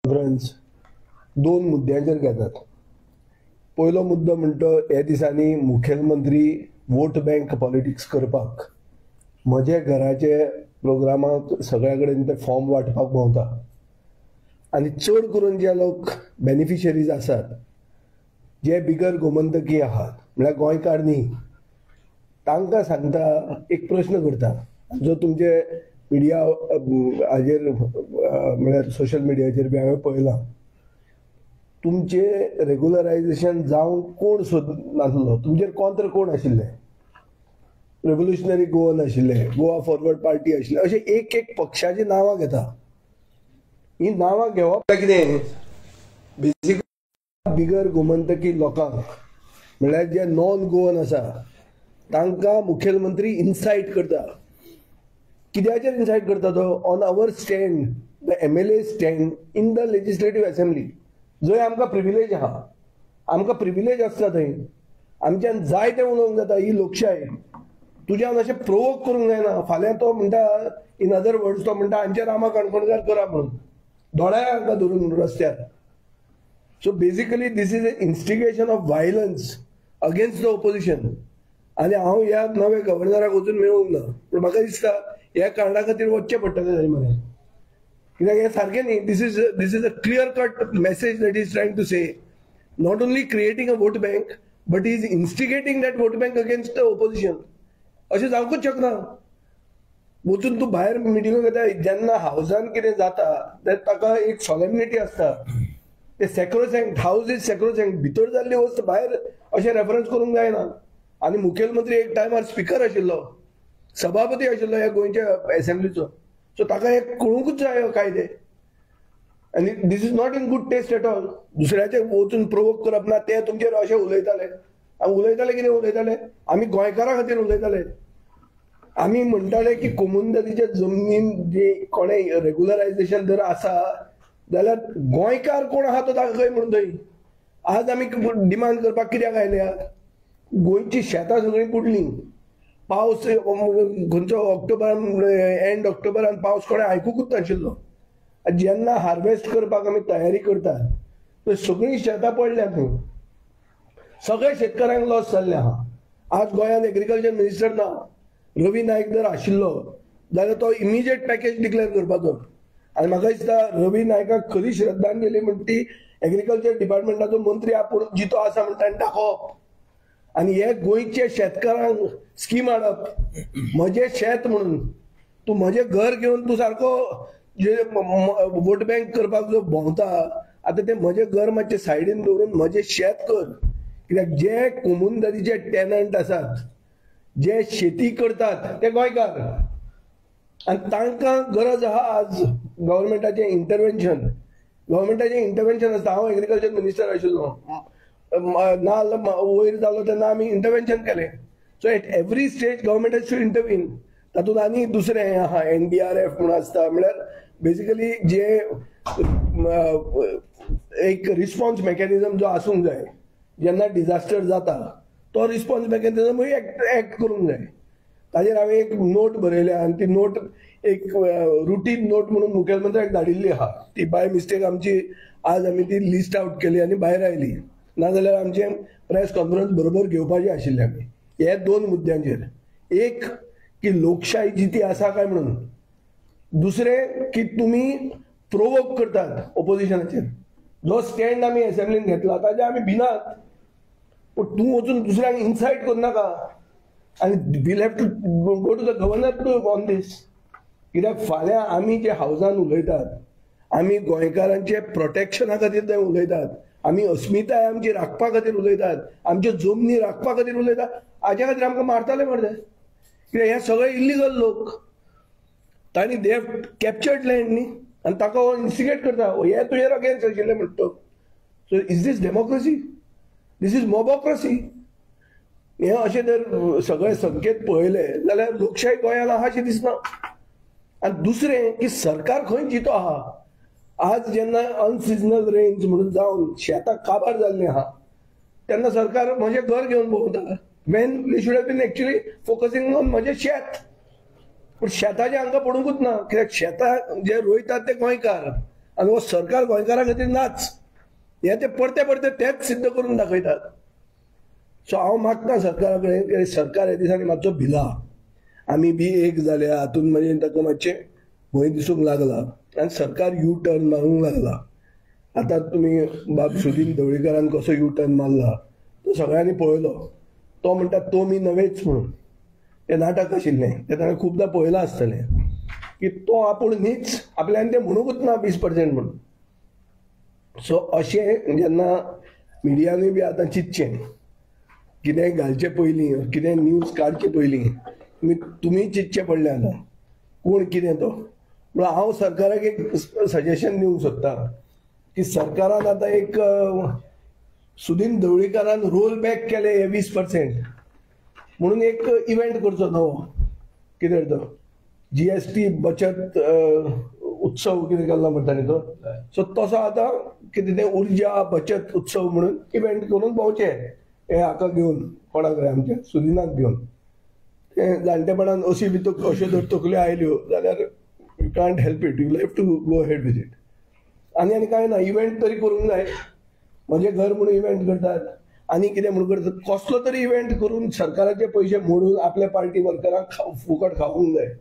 Conference दोन मुद्द्यांचेर घेतात. पयलो मुद्दो म्हणतो ह्या दिसांनी मुखेलमंत्री वोट बँक पॉलिटिक्स करपाक म्हजे घराचे प्रोग्रामाक सगळ्या कडेन ते फॉर्म वाटपाक भोंवता आनी चड करून जे लोक बेनिफिशरीज आसात जे बिगर गोमंतकी आहात म्हळ्यार गोंयकार न्ही तांकां सांगता एक प्रश्न करता जो तुमचे मिडिया हाजेर म्हळ्यार सोशल मिडियाचेर बी हांवें पळयलां. तुमचे रेग्युलरायजेशन जावंक कोण नासलो, तुमचेर कोंत्र कोण आशिल्ले, रेव्होल्युशनरी गोवन आशिल्ले, गोवा फॉरवर्ड पार्टी आशिल्ले, अशे एक एक पक्षाची नांवां घेता. ही नांवां घेवप कितें बेसिकली बिगर गोमंतकी लोकांक म्हळ्यार जे नॉन गोवन आसा तांकां मुखेलमंत्री इन्सायट करता. कित्याचेर इन्सायट करता तो? On our stand, the MLA stand in the legislative assembly, जंय आमकां प्रिविलेज आहा, आमकां प्रिविलेज आसता थंय, आमच्यान जाय तें उलोवंक जाता. ही लोकशाय. तुज्यान अशें प्रोवोक करूंक जायना. फाल्यां तो म्हणटा, इन अदर वर्ड्स तो म्हणटा हांचे रामा काणकोणकार करा म्हणून, दोळ्या हांकां धरून रस्त्यार. So basically this is a instigation of violence against the opposition. आनी हांव ह्या नव्या गव्हर्नराक वचून मेळूंक ना, पूण म्हाका दिसता ह्या कारणां खातीर वचचें पडटलें थंय मरे. कित्याक हें सारकें न्ही. This is a clear cut message that is trying to say not only creating a vote bank but is instigating that vote bank against the opposition. अशें जावंकूच शकना. वचून तूं भायर मिटिंगो घेता, जेन्ना हावजान कितें जाता ताका एक सॉलेमनिटी आसता. ते सॅक्रोसॅंक्ट, हावज इज सॅक्रोसॅंक्ट. भितर जाल्ली वस्त भायर अशें रेफरन्स करूंक जायना. आनी मुखेलमंत्री एक टायमार स्पीकर आशिल्लो, सभापती आशिल्लो ह्या गोंयच्या असेंब्लीचो. सो ताका एक कळूंकूच जाय कायदे. आनी this is not in good taste at all. दुसऱ्याचे वचून प्रोवोक करप ना. ते तुमचेर अशें उलयताले. उलयताले कितें उलयताले? आमी गोंयकारां खातीर उलयताले. आमी म्हणटाले की कोमुनदादीच्या जमनीन जे कोणें रेग्युलरायजेशन जर आसा जाल्यार गोंयकार कोण आहा तो दाखय म्हणून थंय. आज आमी डिमांड करपाक कित्याक आयल्या? गोंयची शेतां सगळीं बुडलीं. पावस खंयचो ऑक्टोबरान, एंड ऑक्टोबरान पावस कोणें आयकूंकूच नाशिल्लो. जेन्ना हार्वेस्ट करपाक आमी तयारी करतात तर सगळीं शेतां पडल्यात. सगळ्या शेतकारांक लॉस जाल्लें आहा. आज गोंयांत एग्रीकल्चर मिनिस्टर ना. रवी नायक जर आशिल्लो जाल्यार तो इमिजिएट पॅकेज डिक्लेअर करपाचो. आनी म्हाका दिसता रवी नायकाक खरी श्रद्धांजली म्हणटा ती एग्रीकल्चर डिपार्टमेंटाचो मंत्री आपूण जितो आसा म्हणटा आनी दाखोवप. आनी हे गोंयचे शेतकारांक स्कीम हाडप. म्हजें शेत म्हणून तूं म्हजें घर घेवन तूं सारको जे वोट बँक करपाक जो भोंवता, आतां तें म्हजें घर मातशें सायडीन दवरून म्हजें शेत कर. कित्याक जे कोमुनदादीचे टॅनंट आसात, जे शेती करतात ते गोंयकार, आनी तांकां गरज आहा आज गव्हर्मेंटाचें इंटरव्हेन्शन. गव्हर्मेंटाचें इंटरव्हेन्शन आसता. हांव एग्रीकल्चर मिनिस्टर आशिल्लो, नाल्ल वयर जालो तेन्ना आमी इंटरव्हेन्शन केलें. So at every stage government has to intervene. तातूंत आनी दुसरें आहा NDRF म्हणून आसता. म्हळ्यार बेसिकली जे एक रिस्पॉन्स मेकॅनिझम जो आसूंक जाय जेन्ना डिझास्टर जाता, तो रिस्पॉन्स मेकॅनिझमूय एक्ट करूंक जाय. ताजेर हांवें एक नोट बरयल्या आनी ती नोट एक रुटीन नोट म्हणून मुखेलमंत्र्याक धाडिल्ली आहा. ती बाय मिस्टेक आमची आज आमी ती लिस्ट आउट केली आनी भायर आयली. नाजाल्यार आमचें प्रेस कॉन्फरन्स बरोबर घेवपाचें आशिल्लें आमी हे दोन मुद्द्यांचेर. एक की लोकशाय जिती आसा काय म्हणून. दुसरें की तुमी प्रोवोक करतात ओपोजिशनाचेर. जो स्टँड आमी असेंब्लीन घेतला ताजे आमी भिनात, पूण तूं वचून दुसऱ्यांक इन्सायट करनाका. आनी we'll have to go to the governor to on this. कित्याक फाल्यां आमी जे हावजान उलयतात, आमी गोंयकारांचे प्रोटेक्शना खातीर थंय उलयतात, आमी अस्मिताय आमची राखपा खातीर उलयतात, आमच्यो जमनी राखपा खातीर उलयतात, हाज्या खातीर आमकां मारताले मरे. कित्याक हे सगळे इल्लिगल लोक. तांणी दे हॅव कॅप्चर्ड लँड न्ही, आनी ताका हो इन्स्टिगेट करता. हे तुजेर अगेन्स्ट आशिल्ले म्हणटा. So is this democracy? This is mobocracy. हे अशें जर सगळे संकेत पळयले जाल्यार लोकशाय गोंयांत आहा अशें दिसना. आनी दुसरें की सरकार खंय जितो आहा. आज जेन्ना अनसिजनल रेन्स म्हणून जावन शेतां काबार जाल्लीं आहा तेन्ना सरकार म्हजें घर घेवन भोंवता. When they should have been actually focusing on म्हजें शेत. पूण शेताचें हांकां पडूंकूच ना. कित्याक शेतां जे रोयतात ते गोंयकार आनी हो सरकार गोंयकारां खातीर नाच, हे ते परते परते तेच सिद्ध करून दाखयतात. सो हांव मागता सरकारा कडेन, सरकार ह्या दिसांनी मातसो भिला. आमी बी एक जाल्या हातून म्हणजे ताका मातशें भंय दिसूंक लागला आनी सरकार यू टर्न मारूंक लागला. आतां तुमी बाब सुदीन ढवळीकरान कसो यू टर्न मारला तो सगळ्यांनी पळयलो. तो म्हणटा तो मी नवेच म्हणून, तें नाटक आशिल्लें, तें ताणें खुबदां पळयलां आसतलें की तो आपूण न्हीच, आपल्यान तें म्हणूंकूच ना 20% म्हणून. सो अशें जेन्ना मिडियानूय बी आतां चिंतचें, कितेंय घालचे पयलीं, कितें न्यूज काडचे पयलीं तुमी चिंतचें पडलें आतां कोण कितें तो. म्हणून हांव सरकाराक एक सजेशन दिवंक सोदतां की सरकारान आतां एक सुदीन ढवळीकरान रोल बॅक केले हे 20% म्हणून एक इव्हेंट करचो नवो, कितें तो GST बचत उत्सव कितें केल्लो म्हणटा न्ही तो. सो तसो आतां कितें तें उर्जा बचत उत्सव म्हणून इव्हेंट करून भोंवचे हे हाका घेवन, कोणाक रे आमच्या सुदिनाक घेवन. तें जाणटेपणान अशी भितर अश्यो जर तकल्यो आयल्यो जाल्यार you can't help it, you have to go ahead with it. आनी कांय ना, इव्हेंट तरी करूंक जाय. म्हणजे घर म्हणून इव्हेंट करतात आनी कितें म्हणून करतात, कसलो तरी इव्हेंट करून सरकाराचे पयशे मोडून आपल्या पार्टी वर्करांक फुकट खावूंक जाय.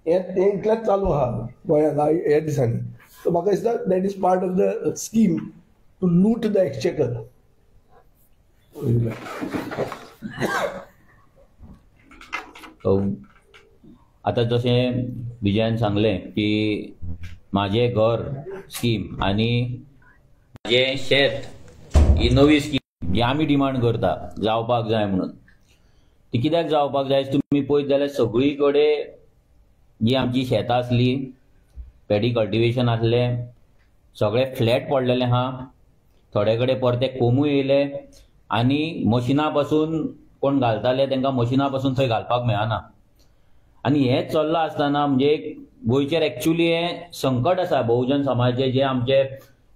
हें इतलेंच चालू आहा गोंयांत ह्या दिसांनी. सो म्हाका दिसता that is part of the scheme to loot the exchequer. आता जशें विजयान सांगलें की माझे घर स्कीम आणि माझे शेत ही नवी स्कीम जी आमी डिमांड करता जावपाक जाय म्हणून. ती कित्याक जावपाक जाय तुमी पळयत जाल्यार सगळी कडेन जी आमची शेतां आसली, पॅडी कल्टिवेशन आसलें, सगळे फ्लॅट पडलेले आहा. थोडे कडेन परते कोमूय येयले आनी मशिनां पासून कोण घालताले तांकां मशिनां पासून थंय घालपाक मेळना. आनी हें चल्लां आसतना म्हणजे गोंयचेर एक्चुअली हें संकट आसा. बहुजन समाजाचे जे आमचे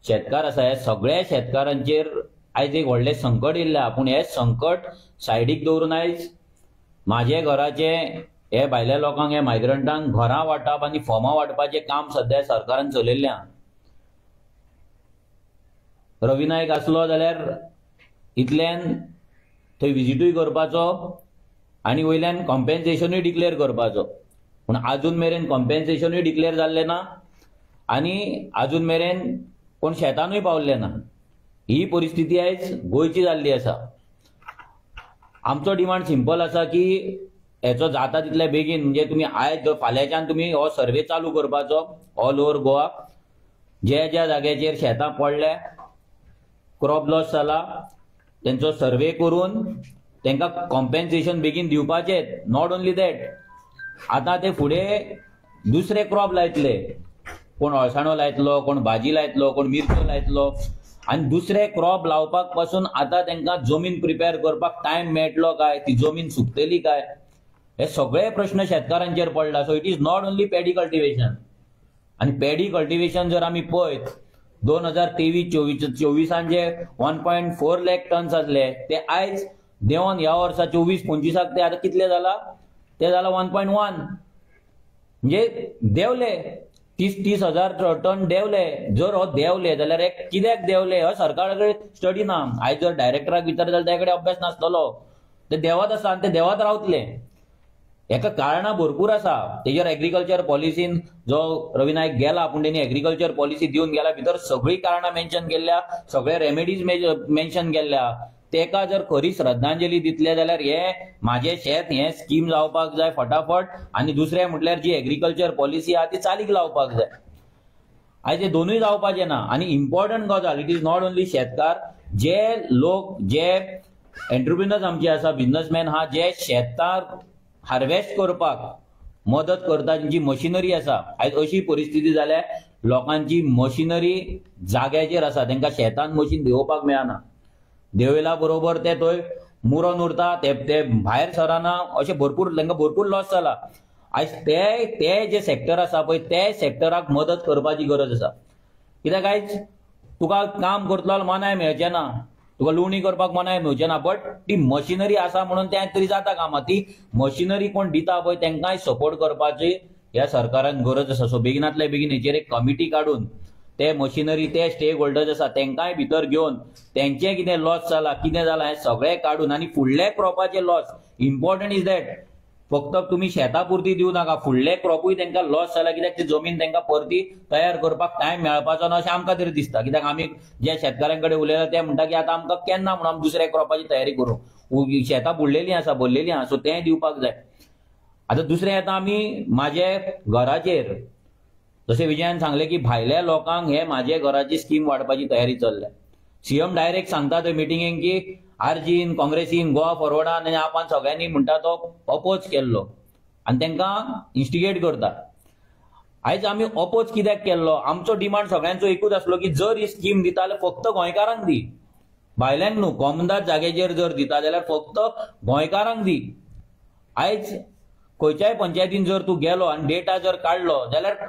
शेतकार आसा हे सगळ्या शेतकारांचेर आयज एक व्हडलें संकट येयल्लें आहा. पूण हें संकट सायडीक दवरून आयज म्हाजे घराचे हे भायल्या लोकांक, हे मायग्रंटांक घरां वांटप आनी फॉर्मां वांटपाचें काम सध्या सरकारान चलयल्लें आहा. रवी नायक आसलो जाल्यार इतल्यान थंय विजिटूय करपाचो आनी वयल्यान कॉम्पेन्सेशनूय डिक्लेअर करपाचो. पूण आजून मेरेन कॉम्पेन्सेशनूय डिक्लेअर जाल्लें ना आनी आजून मेरेन कोण शेतानूय पावल्ले ना. ही परिस्थिती आयज गोंयची जाल्ली आसा. आमचो डिमांड सिंपल आसा की हेचो जाता तितले बेगीन, म्हणजे तुमी आयज फाल्यांच्यान तुमी हो सर्वे चालू करपाचो ऑल ओव्हर गोवा. ज्या ज्या जाग्याचेर शेतां पडल्या, क्रॉप लॉस जाला, तेंचो सर्वे करून तांकां कॉम्पेन्सेशन बेगीन दिवपाचें. नॉट ओन्ली दॅट, आतां ते फुडें दुसरे क्रॉप लायतले. कोण अळसाणो लायतलो, कोण भाजी लायतलो, कोण मिरच्यो लायतलो. आनी दुसरे क्रॉप लावपाक पासून आतां तांकां जमीन प्रिपेर करपाक टायम मेळटलो काय, ती जमीन सुकतली काय, हे सगळे प्रश्न शेतकारांचेर पडला. So it is not only paddy cultivation. आनी पॅडी कल्टिवेशन जर आमी पळयत 2023-24 जे 1.4 लाख टन्स आसले ते आयज देंवन ह्या वर्सा 24-25 ते आतां कितले जाला, ते जाला 1.1. म्हणजे देंवले 30 हजार टन देंवले. जर हो देंवले जाल्यार कित्याक देंवले हो सरकारा कडेन स्टडी ना. आयज जर डायरेक्टराक विचारत जाल्यार त्या कडेन अभ्यास नासतलो. ते देंवत आसा आनी ते देंवत रावतले. हेका कारणां भरपूर आसा. तेजेर एग्रीकल्चर पॉलिसीन जो रवी नायक गेला, पूण तेणी एग्रीकल्चर पॉलिसी दिवन गेला, भितर सगळी कारणां मेन्शन केल्ल्या, सगळे रेमेडीज मेन्शन केल्ल्या. तेका जर खरी श्रद्धांजली दितले जाल्यार हे माझे शेत हे स्कीम जावपाक जाय फटाफट. आनी दुसरें म्हटल्यार जी एग्रीकल्चर पॉलिसी आहा ती चालीक लावपाक जाय. आयज हे दोनूय जावपाचें ना. आनी इम्पॉर्टंट गजाल, इट इज नॉट ओन्ली शेतकार, जे लोक जे एंटरप्रिनर्स आमचे आसा, बिझनेसमॅन आहा, जे शेताक हार्वेस्ट करपाक मदत करता, जी मशिनरी आसा. आयज अशी परिस्थिती जाल्या लोकांची मशिनरी जाग्याचेर आसा, तांकां शेतान मशीन देंवोवपाक मेळना. देंवयला बरोबर ते थंय मुरोन उरता, ते भायर सरना. अशें भरपूर तांकां भरपूर लॉस जाला. आयज ते जे सेक्टर आसा पळय ते सेक्टराक मदत करपाची गरज आसा. कित्याक आयज तुका काम करतलो मनाय मेळचें ना, तुका लुवणी करपाक मनाय मेळचें ना. बट ती मशिनरी आसा म्हणून तें तरी जाता कामां. ती मशिनरी कोण दिता पळय तांकांय सपोर्ट करपाची ह्या सरकारान गरज आसा. सो बेगिनांतल्या बेगीन हेचेर एक कमिटी काडून ते मशिनरी ते स्टेक होल्डर्स आसा तेंकाय भितर घेवन तेंचे कितें लॉस जाला कितें जाला हें सगळें काडून आनी फुडल्या क्रॉपाचे लॉस इम्पॉर्टंट इज दॅट फक्त तुम्ही शेता पुरती दिवं नाका फुडले क्रॉपूय तांकां लॉस जाला कित्याक ती जमीन तांकां परती तयार करपाक टायम मेळपाचो ना अशें आमकां तरी दिसता कित्याक आमी जे शेतकाऱ्यां कडेन उलयला ते म्हणटा की आतां आमकां केन्ना म्हणून आमी दुसऱ्या क्रॉपाची तयारी करूं शेतां बुडलेलीं आसा भरलेलीं आसा सो तें दिवपाक जाय. आतां दुसरें येता आमी म्हाजे घराचेर जशें विजयान सांगलें की भायल्या लोकांक हे म्हाजे घराची स्कीम वाडपाची तयारी चल्ल्या. सीएम डायरेक्ट सांगता थंय मिटिंगेक की आरजीन काँग्रेसीन गोवा फॉरवर्डान आनी आपण सगळ्यांनी म्हणटा तो अपोज केल्लो आनी तांकां इन्स्टिगेट करता. आयज आमी अपोज कित्याक केल्लो आमचो डिमांड सगळ्यांचो एकूच आसलो की जर ही स्कीम दिता जाल्यार फक्त गोंयकारांक दी भायल्यांक न्हू कॉमदाद जाग्याचेर जर दिता जाल्यार फक्त गोंयकारांक दी. आयज खंयच्याय पंचायतीन जर तूं गेलो आनी डेटा जर काडलो जाल्यार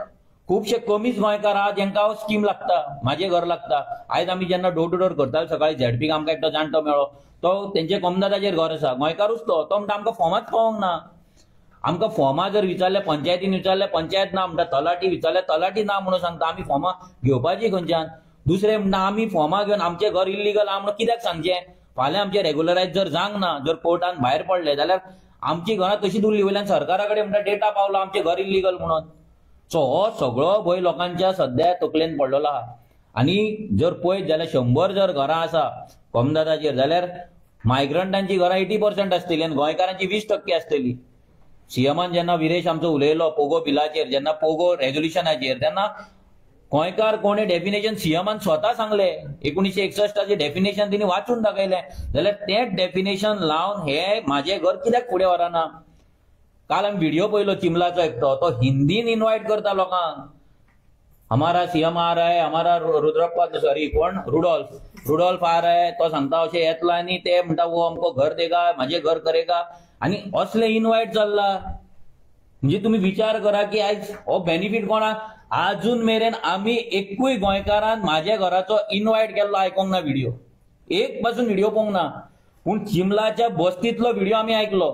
खुबशे कमीच गोंयकार आहा जेंकां स्कीम लागता म्हाजे घर लागता. आयज आमी जेन्ना डोर टू डोर करताले सकाळी झेडपीक आमकां एकटो जाणटो मेळ्ळो तो तेंचे कॉमदादाचेर घर आसा गोंयकारूच तो म्हणटा आमकां फॉर्माच पावोंक ना. आमकां फॉर्मां जर विचारले पंचायतीन विचारले पंचायत ना म्हणटा तलाटी विचारले तलाटी ना म्हणून सांगता आमी फॉर्मां घेवपाची खंयच्यान. दुसरे म्हणटा आमी फॉर्मां घेवन आमचें घर इल्लीगल आहा म्हणून कित्याक सांगचें फाल्यां आमचें रेग्युलरायज जर जावंक ना जर कोर्टान भायर पडले जाल्यार आमची घरां तशीच उरली वयल्यान सरकारा कडेन म्हणटा डेटा पावलो आमचें घर इल्लीगल म्हणून. सो हो सगळो भंय लोकांच्या सध्या तकलेन पडलेलो आहा. आनी जर पळयत जाल्यार 100 जर घरां आसा कॉमदादाचेर जाल्यार मायग्रंटांची घरां 80% आसतली आनी गोंयकारांची 20% आसतली. सीएमान जेन्ना विरेश आमचो उलयलो पोगो बिलाचेर जेन्ना पोगो रेझोल्युशनाचेर तेन्ना गोंयकार कोणे डेफिनेशन सीएमान स्वता सांगले 1961 डेफिनेशन तिने वाचून दाखयलें जाल्यार तें डेफिनेशन लावन हे म्हाजें घर कित्याक फुडें व्हरना. काल आमी व्हिडिओ पळयलो चिमलाचो एकटो तो हिंदीन इन्वायट करता लोकांक हमारा सीएम आ रहा है हमारा रुद्रप्पा सॉरी कोण रुडॉल्फ आ रहा है तो सांगता अशें येतलो आनी ते म्हणटा वो हमको घर देगा म्हाजे घर करेगा आनी असले इन्वायट चल्ला. म्हणजे तुम्ही विचार करा की आयज हो बेनिफीट कोणाक अजून मेरेन आमी एकूय गोंयकारान म्हाज्या घराचो इन्वायट केल्लो आयकोंक ना व्हिडिओ एक पासून व्हिडिओ पळोवंक ना. पूण चिमलाच्या बस्तीतलो व्हिडिओ आमी आयकलो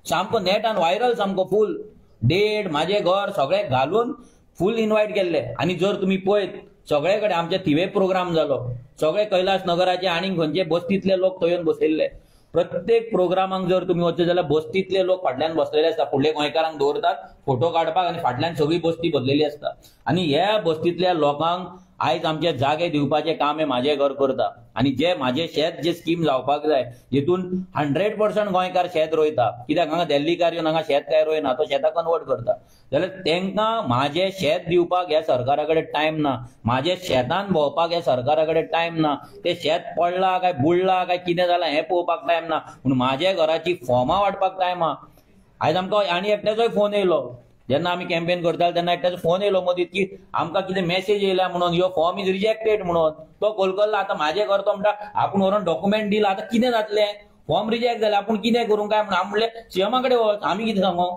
सामको नेटान व्हायरल सामको फूल डेट म्हाजे घर सगळें घालून फूल इन्वायट केल्ले. आनी जर तुम्ही पळयत सगळे कडेन आमचे थिवे प्रोग्राम जालो सगळे कैलास नगराचे आनी खंयचे बस्तीतले लोक थंय येवन बसयल्ले. प्रत्येक प्रोग्रामाक जर तुम्ही वचत जाल्यार बस्तीतले लोक फाटल्यान बसलेले आसता फुडले गोंयकारांक दवरतात फोटो काडपाक आनी फाटल्यान सगळी बस्ती भरलेली आसता. आनी ह्या बस्तीतल्या लोकांक आयज आमचे जागे दिवपाचें काम हे म्हाजे घर करता. आनी जे म्हाजे शेत जे स्कीम जावपाक जाय जितून 100% गोंयकार शेत रोयता कित्याक हांगा दिल्लीकार येवन हांगा शेत काय रोयना तो शेताक कन्वर्ट करता जाल्यार तेंकां म्हाजें शेत दिवपाक ह्या सरकारा कडेन टायम ना. म्हाजे शेतान भोंवपाक ह्या सरकारा कडेन टायम ना. ते शेत पडला काय बुडला काय कितें जालां हें पळोवपाक टायम ना. पूण म्हाज्या घराची फॉर्मां वाडपाक टायम आहा. आयज आमकां आनी एकट्याचोय फोन येयलो जेन्ना आमी कॅम्पेन करताले तेन्ना एकट्याचो फोन येयलो मदींच की आमकां कितें मेसेज येयल्या म्हणून यो फॉर्म इज रिजेक्टेड म्हणून. तो कोलकल्ला आतां म्हाजे घर तो म्हणटा आपूण व्हरोन डॉक्युमेंट दिला आतां कितें जातलें फॉर्म रिजेक्ट जाले आपूण कितें करूं काय म्हणून आमी म्हणलें सीएमा कडेन वच आमी कितें सांगू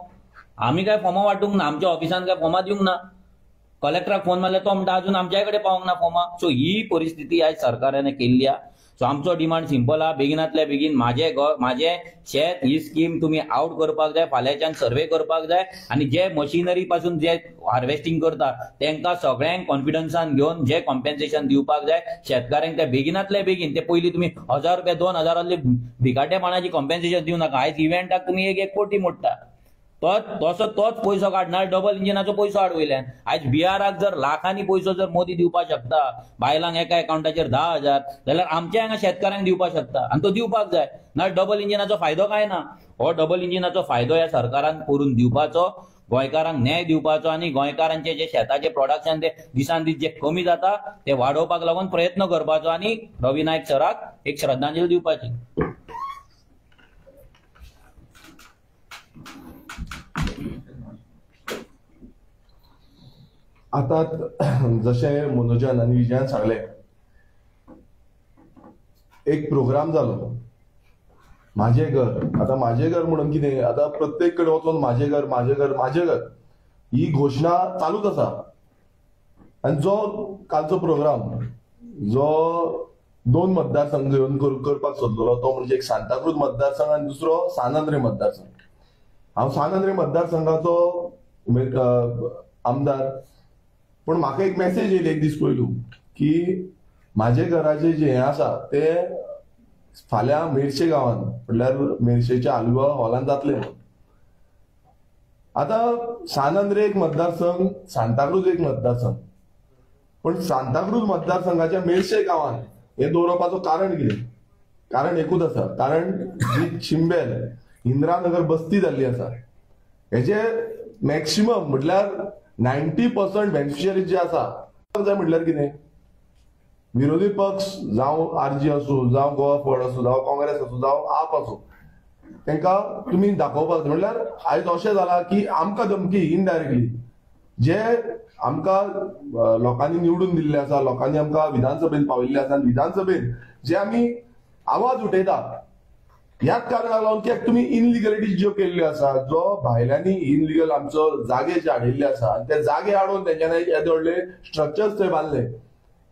आमी काय फॉर्मां वांटूंक ना आमच्या ऑफिसान काय फॉर्मां दिवंक ना. कलेक्टराक फोन मारल्यार तो म्हणटा अजून आमच्या कडेन पावंक ना फॉर्मां. सो ही परिस्थिती आयज सरकारान केल्ली आहा. सो आमचो डिमांड सिंपल आहा बेगिनातल्या बेगीन म्हाजें शेत ही स्कीम तुमी आउट करपाक जाय फाल्यांच्यान सर्वे करपाक जाय आनी जे मशिनरी पासून जे हार्वेस्टिंग करता तेंकां सगळ्यांक कॉन्फिडन्सान घेवन जे कॉम्पेन्सेशन दिवपाक जाय शेतकाऱ्यांक ते बेगिनातल्या बेगीन ते पयलीं तुमी 1000 रुपया 2000 असले भिकाटेपणाची कॉम्पेन्सेशन दिवं नाका. आयज इव्हेंटाक तुमी 1 कोटी मोडटा तोच पयसो काडणार डबल इंजिनाचो पयसो हाड वयल्यान. आयज बिहाराक जर लाखांनी पयसो जर मोदी दिवपाक शकता बायलांक एका अकाउंटाचेर 10,000 जाल्यार आमच्या हांगा शेतकाऱ्यांक दिवपाक शकता आनी तो दिवपाक जाय ना. डबल इंजिनाचो फायदो काय ना. हो डबल इंजिनाचो फायदो ह्या सरकारान करून दिवपाचो गोंयकारांक न्याय दिवपाचो आनी गोंयकारांचे जे शेताचे प्रोडक्शन ते दिसान दीस जे कमी जाता ते वाडोवपाक लागून प्रयत्न करपाचो आनी रवी नायक सराक एक श्रद्धांजली दिवपाची. आता जशें मनोजान आनी विजयान सांगले एक प्रोग्राम जालो माझे घर. आता माझे घर म्हणून कितें आता प्रत्येक कडेन वचून माझे घर ही घोशणा चालूच आसा. आनी जो कालचो प्रोग्राम जो 2 मतदारसंघ घेवन करपाक सोदलेलो तो म्हणजे एक सांताक्रूज मतदारसंघ आनी दुसरो सानांद्रे मतदारसंघ. हांव सानांद्रे मतदारसंघाचो आमदार पण म्हाका एक मेसेज येयली एक दीस पयलू की म्हाजे घराचे जे हे आसा ते फाल्यां मेर्शे गांवांत म्हणल्यार मेर्शेच्या आलुवा हॉलांत जातले. आता सान आंद्रे एक मतदारसंघ, सांताक्रूज एक मतदारसंघ, पण सांताक्रूज मतदारसंघाच्या मेर्शे गांवांत हे दवरपाचो कारण कितें? कारण एकूच आसा, कारण जी चिंबेल इंदिरानगर बस्ती जाल्ली आसा हेचे मॅक्सिमम म्हटल्यार 90% बेनिफिशियरीज जे आसा जाय म्हटल्यार कितें? विरोधी पक्ष जावं आरजी असो, जावं गोवा फड असो, जावं काँग्रेस असो, जावं आप असो, तांकां तुमी दाखोवपाक म्हटल्यार आयज अशें जाला की आमकां धमकी इनडायरेक्टली जे आमकां लोकांनी निवडून दिल्ले आसा, लोकांनी आमकां विधानसभेन पावयल्ले आसा, विधानसभेन जे आमी आवाज उठयता ह्याच कारणाक लागून कित्याक तुमी इनलिगलिटीज ज्यो केल्ल्यो आसा, जो भायल्यांनी इनलिगल आमचो जागे जे हाडिल्ले आसा ते जागे हाडून तेंच्यांनी येदे व्हडले स्ट्रक्चर्स थंय बांदले,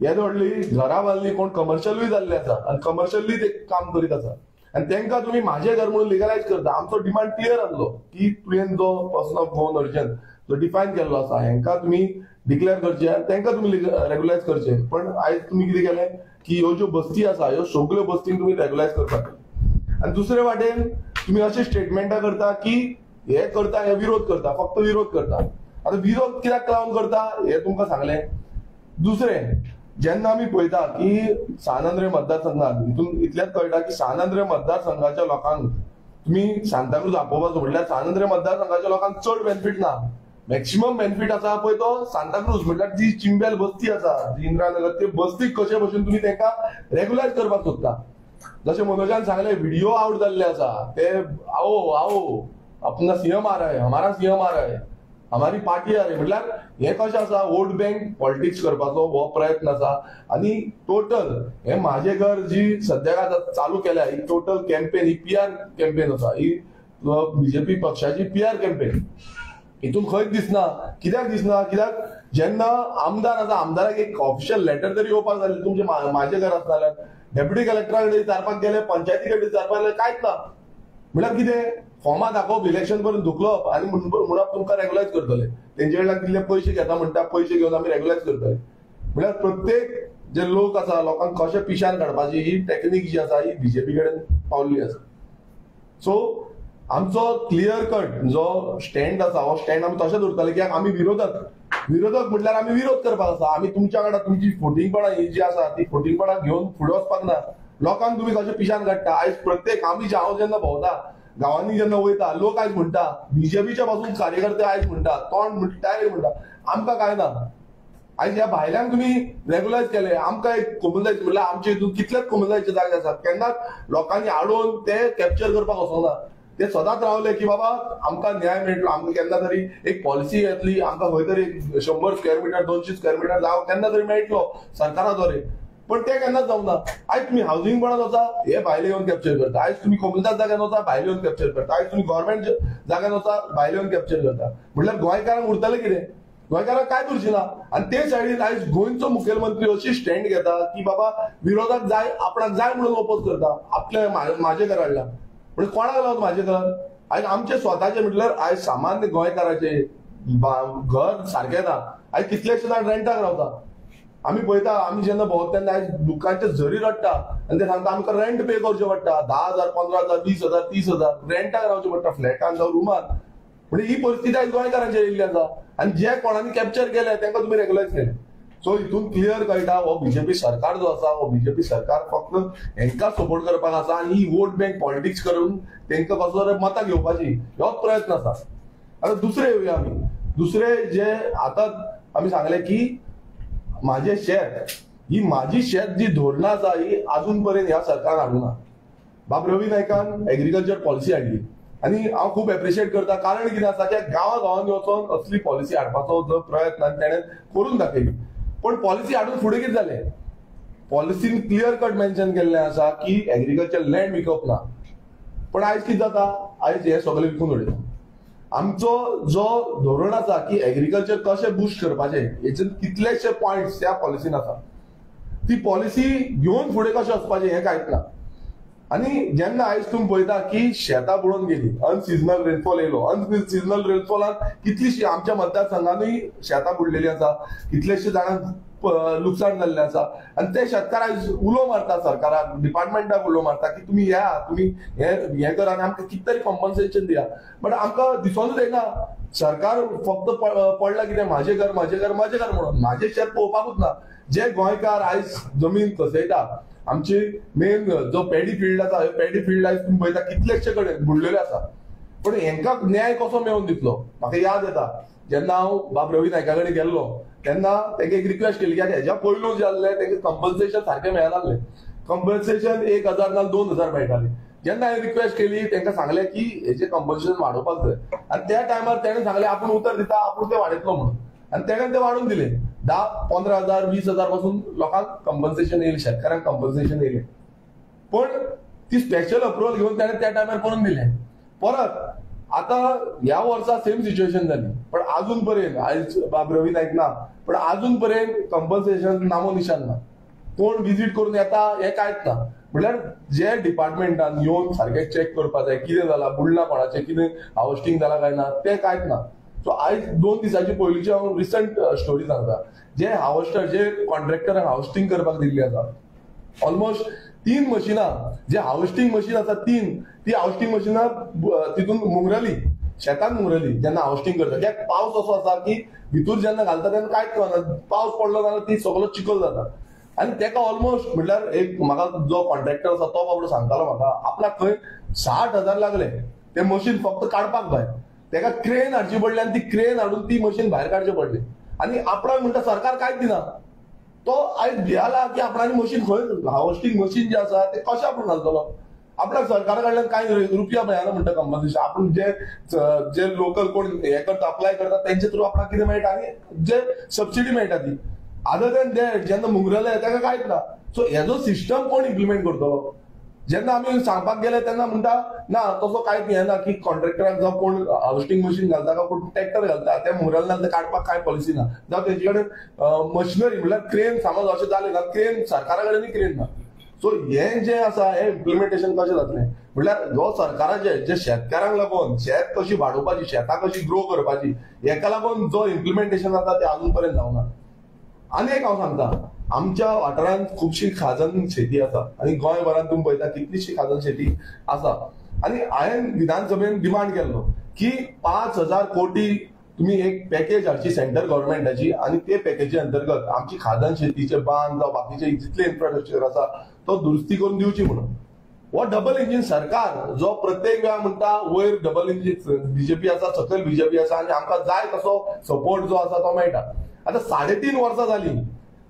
येदे व्हडली घरां बांदली, कोण कमर्शियलूय जाल्ले आसा आनी कमर्शियली ते काम करीत आसा आनी तांकां तुमी म्हाजे घर म्हणून लिगलायज करता. आमचो डिमांड क्लियर आसलो की तुवें जो पर्सन ऑफ गोवन ओरिजिन जो डिफायन केल्लो आसा हांकां तुमी डिक्लेअर करचे आनी तांकां तुमी रेग्युलायज करचे. पण आयज तुमी कितें केलें की ह्यो ज्यो बस्ती आसा ह्यो सगळ्यो बस्तींक तुमी रेग्युलायज करपाक. आनी दुसरे वाटेन तुमी अशें स्टेटमेंटां करता की हे करता, हे विरोध करता, फक्त विरोध करता. आतां विरोध कित्याक लागून करता हे तुमकां सांगलें. दुसरें, जेन्ना आमी पळयता की सान आंद्रे मतदारसंघात हितून इतलेंच कळटा की सान आंद्रे मतदारसंघाच्या लोकांक तुमी सांताक्रूज आपोवपाचो म्हटल्यार सान आंद्रे मतदारसंघाच्या लोकांक चड बेनिफीट ना. मॅक्सिमम बेनिफीट आसा पळय तो सांताक्रूज म्हटल्यार जी चिंबेल बस्ती आसा, जी इंदिरानगर, ते बस्तीक कशे भशेन तुमी तांकां रेग्युलायज करपाक सोदता. जशें मनोजान सांगलें व्हिडिओ आउट जाल्ले आसा ते आओ आओ अपना सीएम आ रहा है, हमारा सीएम आ रहा है, हमारी पार्टी आ रही, म्हटल्यार हे कशें आसा वोट बँक पॉलिटिक्स करपाचो हो प्रयत्न आसा. आनी टोटल हे म्हाजे घर जी सद्याक आतां चालू केल्या ही टोटल कॅम्पेन ही PR कॅम्पेन आसा, ही बीजेपी पक्षाची PR कॅम्पेन. हितून खंयच दिसना. कित्याक दिसना? कित्याक जेन्ना आमदार आसा आमदाराक एक ऑफिशियल लेटर तरी येवपाक जाय तुमचे म्हाजे घर आसता जाल्यार डेप्युटी कलेक्टरा कडेन विचारपाक गेले, पंचायती कडेन विचारपाक गेले, कांयच ना. म्हळ्यार कितें फॉर्मां दाखोवप, इलेक्शन करून धुकलप आनी म्हणप तुमकां रेग्युलायज करतले. तेंचे कडल्यान कितले पयशे घेता म्हणटा, पयशे घेवन आमी रेग्युलायज करतले. म्हळ्यार प्रत्येक जे लोक आसा लोकांक कशे पिशान काडपाची ही टॅक्नीक जी आसा ही बीजेपी कडेन पावल्ली आसा. सो आमचो क्लियर कट जो स्टँड आसा हो स्टँड आमी तशेंच उरतले कित्याक आमी विरोधक म्हटल्यार आमी विरोध करपाक आसा. आमी तुमच्या वांगडा तुमची फोटिंगपणां ही जी आसा ती फोटिंगपणां घेवन फुडें वचपाक ना. लोकांक तुमी कशे पिशान काडटा. आयज प्रत्येक हांव जेन्ना भोंवता गांवांनी जेन्ना वयता लोक आयज म्हणटा बीजेपीच्या पासून कार्यकर्ते आयज म्हणटा तोंड डायरेक्ट म्हणटा आमकां काय ना. आयज ह्या भायल्यांक तुमी रेग्युलायज केले, आमकां एक कोमुलदायचे म्हटल्यार आमचे हितून कितलेच कोमुलदायचे जागे आसात. केन्नाच लोकांनी हाडून ते कॅप्चर करपाक वचोंक ना. ते सदांच रावले की बाबा आमकां न्याय मेळटलो, आमकां केन्ना तरी एक पॉलिसी येतली, आमकां खंय तरी 100 स्क्वेअर मिटर 200 स्क्वेअर मिटर जावं केन्ना तरी मेळटलो सरकारा द्वारे. पण ते केन्नाच जावंक ना. आयज तुम्ही हाऊसिंग पण वचा हे भायले येवन कॅप्चर करता, आयज तुम्ही कोमुलदाद जाग्यान वचा भायले येवन कॅप्चर करता, आयज तुम्ही गव्हर्नमेंट जाग्यान वचा भायले येवन कॅप्चर करता. म्हटल्यार गोंयकारांक उरतलें कितें? गोंयकारांक कांयच उरचें ना. आनी ते सायडीन आयज गोंयचो मुखेलमंत्री अशी स्टँड घेता की बाबा विरोधाक जाय आपणाक जाय म्हणून ओपोज करता आपले म्हाजे घर हाडला. म्हणजे कोणाक लागून म्हाजे घर? आयज आमचे स्वताचे म्हटल्यार आयज सामान्य गोंयकाराचे घर सारकें ना. आयज कितलेशे जाण रेंटाक रावता. आमी पळयता आमी जेन्ना भोंवता तेन्ना आयज दुकानचे झरी रडटा आनी ते सांगता आमकां रेंट पे करचें पडटा 10,000 15,000 20,000 30,000 रेंटाक रावचें पडटा फ्लॅटान जावं रुमान. म्हणजे ही परिस्थिती आयज गोंयकारांचेर येयल्ली आसा. आनी जे कोणांनी कॅप्चर केले तांकां तुमी रेग्युलायज केले. सो हितून क्लियर कळटा हो बीजेपी सरकार जो आसा हो बीजेपी सरकार फक्त हांकां सपोर्ट करपाक आसा आनी ही वोट बँक पॉलिटिक्स करून तांकां कसो तरी मतां घेवपाची होच प्रयत्न आसा. आतां दुसरे येवया आमी. दुसरे जे आतां आमी सांगले की माझे शेत ही माझी शेत जी धोरणां आसा ही अजून पर्यंत ह्या सरकारान हाडूंक ना. बाब रवी नायकान एग्रीकल्चर पॉलिसी हाडली आनी हांव खूब एप्रिशिएट करता. कारण कितें आसा की गांवांनी वचून असली पॉलिसी हाडपाचो जो प्रयत्न तेणें करून दाखयली. पण पॉलिसी हाडून फुडें कितें जालें? पॉलिसीन क्लियर कट मेन्शन केल्लें आसा की एग्रीकल्चर लँड विकप ना. पण आयज कितें जाता? आयज हे सगळें विकून उडयता. आमचो जो धोरण आसा की एग्रीकल्चर कशें बूस्ट करपाचें हेचे कितलेशे पॉयंट्स त्या पॉलिसीन आसा. ती पॉलिसी घेवन फुडें कशें वचपाचें हें कांयच ना. आणि जेन्ना आयज तुम्ही पळयता की शेतां बुडोवन गेली, अनसिजनल रेनफॉल येयलो, अनसिजनल रेनफॉलान कितलीशी आमच्या मतदारसंघांनी शेतां बुडलेली आसा, कितलेशे जाणांक लुकसाण जाल्लें आसा. आणि ते शेतकार आयज उलो मारता सरकाराक, डिपार्टमेंटाक उलो मारता की तुमी या, तुमी हे करा आनी आमकां कितें तरी कॉम्पन्सेशन दिया. बट आमकां दिसूनच येना सरकार फक्त पडला कितें म्हाजें घर म्हाजें घर म्हाजें घर म्हणून. म्हाजें शेत पळोवपाकूच ना. जे गोंयकार आयज जमीन कसयता, आमची मेन जो पॅडी फील्ड आसा, पॅडी फील्ड आयज तुम्ही पळयता कितलेशे कडेन बुडलेले आसा. पण हेंकां न्याय कसो मेळून दितलो. म्हाका याद येता जेन्ना हांव बाब रवी नायका कडेन गेल्लो तेन्ना तेका एक रिक्वेस्ट केली की हेज्या पयलू जे आसले तेंका कंपन्सेशन सारकें मेळनासलें. कंपन्सेशन 1000 ना 2000 मेळटालें. जेन्ना हांवें रिक्वेस्ट केली तेंका सांगलें की हेजें कंपन्सेशन वाडोवपाक जाय. आनी त्या टायमार तेणें सांगलें आपूण उतर दिता, आपूण तें वाडयतलो म्हणून. आनी तेणें तें वाडून दिलें. 10-15,000 20,000 पासून लोकांक कंपन्सेशन येयलें, शेतकारांक कंपन्सेशन येयलें. पण ती स्पेशल अप्रुवल घेवन तेणें त्या टायमार करून दिलें. परत आता ह्या वर्सा सेम सिच्युएशन जाली. पण अजून पर्यंत आयज बाब रवी नायक ना, पण अजून पर्यंत कंपन्सेशन नामो निशान ना. कोण विजीट करून येता हे कांयच ना. म्हटल्यार जे डिपार्टमेंटान येवन सारकें चॅक करपाक जाय कितें जाला, बुडला कोणाचें, कितें हावस्टिंग जाला काय ना तें कांयच ना. सो आयज 2 दिसांची पयलींची हांव रिसंट स्टोरी सांगता. जे हावस्टर, जे कॉन्ट्रॅक्टरांक हावस्टिंग करपाक दिल्ली आसा, ऑलमोस्ट 3 मशिनां, जे हावस्टिंग मशीन आसा 3, ती हावस्टिंग मशिनां तितून मुंगरली, शेतान मुंगरली जेन्ना हावस्टिंग करता. कित्याक पावस असो आसा की भितूर जेन्ना घालता तेन्ना कांयच कळना. पावस पडलो जाल्यार ती सगळो चिखल जाता. आनी तेका ऑलमोस्ट म्हटल्यार एक म्हाका जो कॉन्ट्रॅक्टर आसा तो बाबडो सांगतालो म्हाका आपल्याक खंय 60,000 लागले ते मशीन फक्त काडपाक भायर. तेका क्रेन हाडची पडली आनी ती क्रेन हाडून ती मशीन भायर काडची पडली. आनी आपणाक म्हणटा सरकार कांयच दिना. तो आयज भियाला की आपणाची मशीन खंय, हावस्टिंग मशीन जे आसा ते कशें आपूण घालतलो. आपल्याक सरकारा कडल्यान कांय रुपया मेळना म्हणटा कंपन्सेशन. आपूण जे लोकल कोण हे करता, अप्लाय करता तेंचे थ्रू आपणाक कितें मेळटा आनी जे सबसिडी मेळटा ती. अदर दॅन दॅट जेन्ना मुंगरले तेका कांयच ना. सो हेजो सिस्टम कोण इम्प्लिमेंट करतलो. जेन्ना आमी सांगपाक गेले तेन्ना म्हणटा ना तसो कांयच हे ना की कॉन्ट्रॅक्टराक जावं कोण हावस्टिंग मशीन घालता काय कोण ट्रॅक्टर घालता ते मुंगरले ते काडपाक कांय पॉलिसी ना. जावं तेंचे कडेन मशिनरी म्हटल्यार क्रेन समज अशें जालें ना, क्रेन सरकारा कडेनूय क्रेन ना. सो हे जे आसा हे इम्प्लिमेंटेशन कशें जातलें म्हटल्यार जो सरकाराचे जे शेतकारांक लागून शेत कशी वाडोवपाची, शेतां कशी ग्रो करपाची, हेका लागून जो इम्प्लिमेंटेशन जाता ते अजून पर्यंत जावना. आनी एक हांव सांगता, आमच्या वाठारांत खुबशी खाजन शेती आसा आनी गोंयभरांत तुमी पळयता कितलीशी खाजन शेती आसा. आनी हांवें विधानसभेन डिमांड केल्लो की 5,000 कोटी तुम्ही एक पॅकेज हाडची सेंट्रल गव्हर्नमेंटाची आनी ते पॅकेजी अंतर्गत आमची खाजन शेतीचे बांद जावं बाकीचे जितले इन्फ्रास्ट्रक्चर आसा तो दुरुस्ती करून दिवची म्हणून. हो डबल इंजिन सरकार जो प्रत्येक वेळा म्हणटा वयर डबल इंजिन बीजेपी आसा, सकयल बीजेपी आसा आनी आमकां जाय तसो सपोर्ट जो आसा तो मेळटा. आता 3.5 वर्सां जाली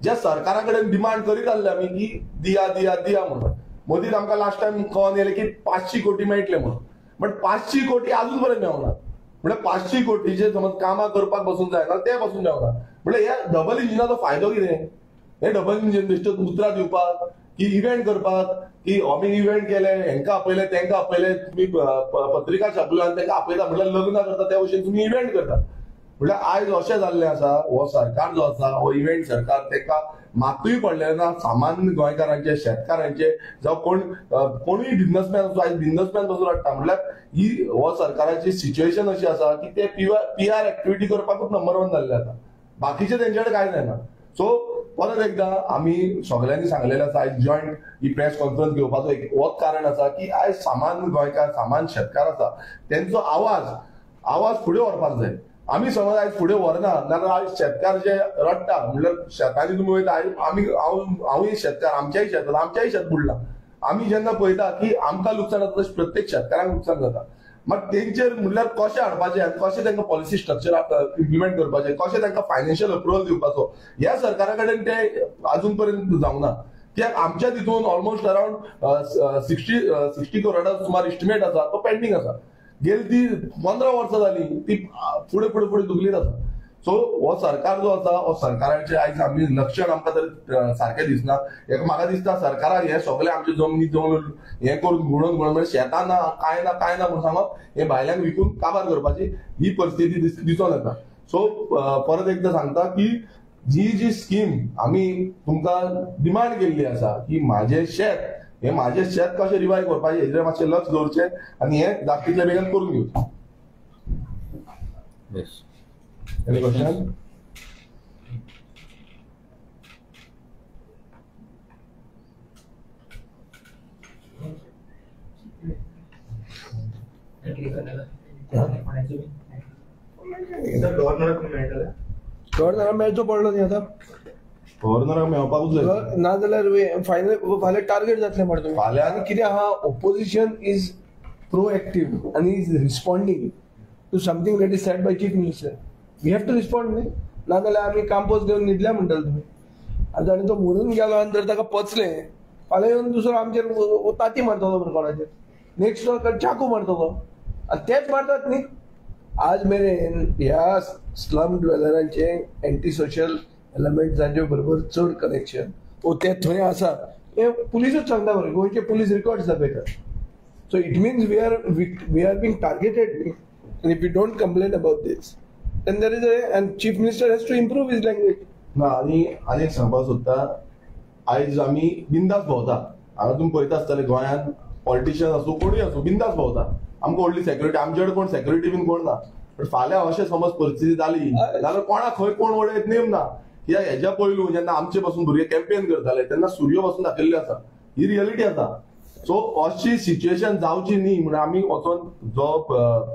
ज्या सरकारा कडेन डिमांड करीत आसले आमी की दिया दिया दिया म्हणून. मदींच आमकां लास्ट टायम कळोन येयलें की 500 कोटी मेळटले म्हणून. बट 500 कोटी अजून पर्यंत मेळना. म्हणजे 500 कोटीचे समज कामां करपाक बसून जायना ते बसून मेळना. म्हणजे ह्या डबल इंजिनाचो फायदो कितें. हे डबल इंजिन बेश्टेच उतरां दिवपाक की इव्हेंट करपाक की आमी इव्हेंट केले, हेंका आपयले तेंका आपयले, तुम्ही पत्रिका छापल्या तेंका आपयता म्हटल्यार लग्न करता त्या भशेन तुम्ही इव्हेंट करता. म्हटल्यार आयज अशें जाल्लें आसा हो सरकार जो आसा हो इव्हेंट सरकार तेका मातूय पडलें ना सामान्य गोंयकारांचे, शेतकारांचे जावं कोणूय बिझनेसमॅन आसूं आयज बिझनेसमॅन पासून हाडटा. म्हटल्यार ही हो सरकाराची सिच्युएशन अशी आसा की ते PR एक्टिव्हिटी करपाकूच नंबर 1 जाल्ले आसा. बाकीचे तेंचे कडेन कांय जायना. सो परत एकदा आमी सगळ्यांनी सांगलेलें आसा आयज जॉयंट ही प्रेस कॉन्फरन्स घेवपाचो एक होच कारण आसा की आयज सामान्य गोंयकार, सामान्य शेतकार आसा तेंचो आवाज फुडें व्हरपाक जाय. आमी समज आयज फुडें व्हरना जाल्यार आयज शेतकार जे रडटा म्हटल्यार शेतांनी तुमी वयता हांवूय शेतकार, आमच्याय शेत बुडला. आमी जेन्ना पळयता की आमकां लुकसाण जाता तशें प्रत्येक शेतकारांक लुकसाण जाता. मात तेंचेर म्हटल्यार कशें हाडपाचें आनी कशें तांकां पॉलिसी स्ट्रक्चर इम्प्लिमेंट करपाचें, कशें तांकां फायनान्शियल अप्रुवल दिवपाचो ह्या सरकारा कडेन ते अजून पर्यंत जावना. कित्याक आमच्या तितून ऑलमोस्ट अरावंड 60 करोडा सुमार इस्टिमेट आसा तो पेंडींग आसा. गेली ती 15 वर्सां जाली ती फुडें फुडें फुडें दुखलीत आसा. सो हो सरकार जो आसा हो सरकाराचे आयज आमी लक्षण आमकां तरी सारकें दिसना. म्हाका दिसता सरकाराक हे सगळे आमचे जमनी हे करून गुणोवन म्हणजे शेतां ना कांय ना म्हणून सांगप हे भायल्यांक विकून काबार करपाची ही परिस्थिती दिसून येता. सो परत एकदा सांगता की जी स्कीम आमी तुमकां डिमांड केल्ली आसा की म्हाजें शेत हे माझे शेत कशें रिवायव करपाचें हेजेर मातशें लक्ष दवरचें आनी हें जाततितल्या बेगीन करून घेवचें. Any question? गव्हर्नराक मेळचो पडलो न्ही आतां. गव्हर्नराक मेळपाकूच जाय ना जाल्यार फायनल फाल्यां टार्गेट जातलें मरे फाल्यां आनी कितें आहा, ऑपोजिशन इज प्रोएक्टिव्ह आनी is responding to something that is said by chief minister. We have to respond न्ही, ना जाल्यार आमी कांपोज घेवन न्हिदल्या म्हणटाले तुमी. आनी तो म्हणून गेलो आनी जर ताका पचलें फाल्यां येवन दुसरो आमचेर ताती मारतलो मरे कोणाचेर, नेक्स्ट तो चाकू मारतलो. आनी तेच मारतात न्ही. आज मेरेन ह्या स्लम ड्वेलरांचे एंटी सोशल एलिमेंट्सांचे बरोबर चड कनेक्शन ते थंय आसा हें पुलिसूच सांगता मरे, गोंयचे पुलीस रिकॉर्ड्स दाखयतात. So it means we are being targeted न्ही. And if we don't complain about this, then there is and Chief Minister has to improve his language. ना आनी एक सांगपाक सोदता, आयज आमी बिंदास भोंवता. हांगा तुमी पळयता आसतले गोंयांत पॉलिटिशियन आसूं कोणूय आसूं बिंदास भोंवता. आमकां व्हडली सेक्युरिटी आमचे कडेन कोण सेक्युरिटी बीन कोण ना. पण फाल्यां अशें समज परिस्थिती जाली जाल्यार कोणाक खंय कोण वडयत नेम ना. कित्याक हेज्या पयलू जेन्ना आमचे पासून भुरगे कॅम्पेन करताले तेन्ना सूर्य पासून दाखयल्ले आसा. ही रियलिटी आसा. सो अशी सिच्युएशन जावची न्ही म्हणून आमी वचोन जो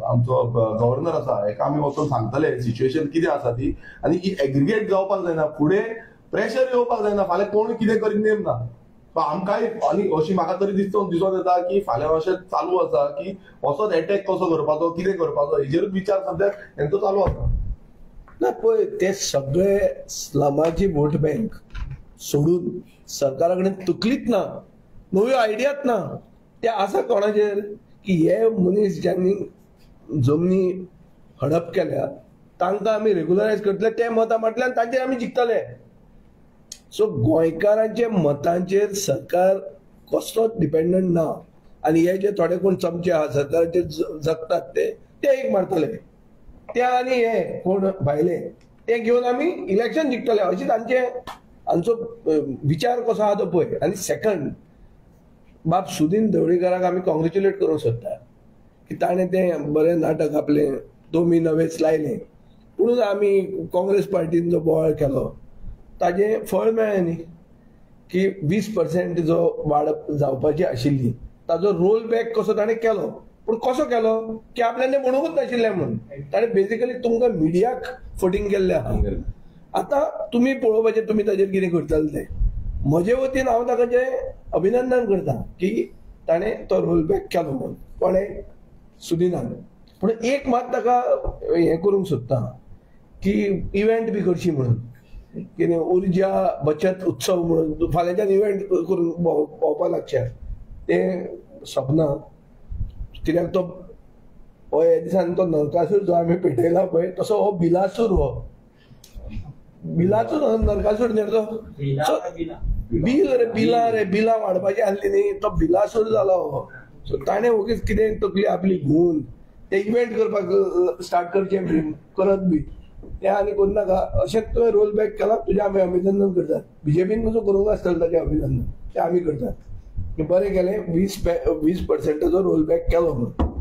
आमचो गव्हर्नर आसा हेका आमी वचोन सांगतले सिच्युएशन कितें आसा ती. आनी ही एग्रिगेट जावपाक जायना, फुडें प्रेशर येवपाक जायना. फाल्यां कोण कितें करीत नेम ना. आमकांय आनी अशी म्हाका तरी दिसोन येता की फाल्यां अशें चालू आसा की असोच अटॅक कसो करपाचो कितें करपाचो हेजेरूच विचार सद्याक हेंचो चालू आसा. ना पळय ते सगळे स्लमाची वोट बँक सोडून सरकारा कडेन तकलीच ना, नव्यो आयडियाच ना. ते आसा कोणाचेर की हे मनीस ज्यांनी जमनी हडप केल्या तांकां आमी रेग्युलरायज करतले, ते मतां मारतले आनी तांचेर आमी जिखतले. सो गोंयकारांचे मतांचेर सरकार कसलोच डिपेंडंट ना. आनी हे जे थोडे कोण चमचे आहा सरकाराचेर जगतात ते एक मारतले. ते आनी हे कोण भायले ते घेवन आमी इलेक्शन जिखतले अशी हांचो विचार कसो आहा तो पळय. आनी सेकंड बाब सुदीन ढवळीकाराक आमी कॉंग्रेच्युलेट करूंक सोदता की ताणें तें बरें नाटक आपलें दोमी नवेच लायलें. पुणून आमी काँग्रेस पार्टीन जो बोवाळ केलो ताजें फळ मेळ्ळें न्ही की 20% जो वाड जावपाची आशिल्ली ताजो रोल बॅक कसो ताणें केलो. पूण कसो केलो की आपल्यान तें म्हणूंकच नाशिल्लें म्हणून ताणें बेजिकली तुमकां मिडियाक फटींग केल्लें आहा. आतां तुमी पळोवपाचें तुमी ताजेर कितें करतले तें. म्हजे वतीन हांव ताका जें अभिनंदन करता की ताणें तो रोल बॅक केलो म्हणून कोणें सुदिनान. पूण एक मात ताका हें करूंक सोदता की इव्हेंट बी करची म्हणून कितें उर्जा बचत उत्सव म्हणून फाल्यांच्यान इव्हेंट करून भोंवपा लागचे तें सपना. कित्याक तो हे दिसान तो नरकासूर जो आमी पेटयला पळय तसो हो बिलासूर हो बिलाचो नरकासूर न्ही तो बिलां वाडपाची आसली न्ही तो बिलासूर जालो हो. सो ताणें ओगीच कितें तकली आपली घेवन ते इव्हेंट करपाक स्टार्ट करचें करत बी तें आनी करूनाका. अशें तुवें रोल बॅक केला तुजें आमी अभिनंदन करतात. बीजेपीन कसो करूंक आसतलें ताचें अभिनंदन तें आमी करतात. बरें केलें 20% रोल बॅक केलो म्हणून.